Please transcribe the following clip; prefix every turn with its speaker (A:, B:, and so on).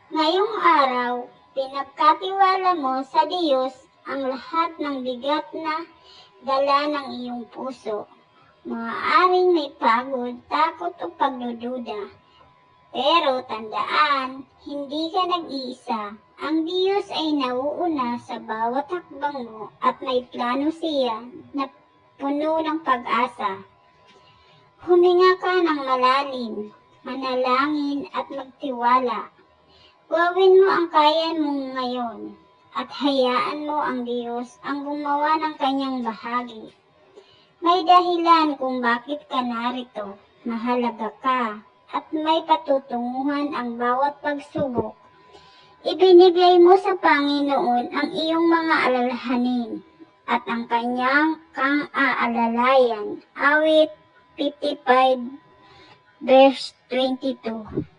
A: Ngayong araw, pinagkatiwala mo sa Diyos ang lahat ng bigat na dala ng iyong puso. Maaaring may pagod, takot o pagdududa. Pero tandaan, hindi ka nag-iisa. Ang Diyos ay nauuna sa bawat hakbang mo at may plano siya na puno ng pag-asa. Huminga ka ng malalim, manalangin at magtiwala. Gawin mo ang kaya mong ngayon at hayaan mo ang Diyos ang gumawa ng kanyang bahagi. May dahilan kung bakit ka narito. Mahalaga ka at may patutunguhan ang bawat pagsubok. Ibinigay mo sa Panginoon ang iyong mga alalahanin at ang kanyang kang aalalayan. Awit 55 verse 22.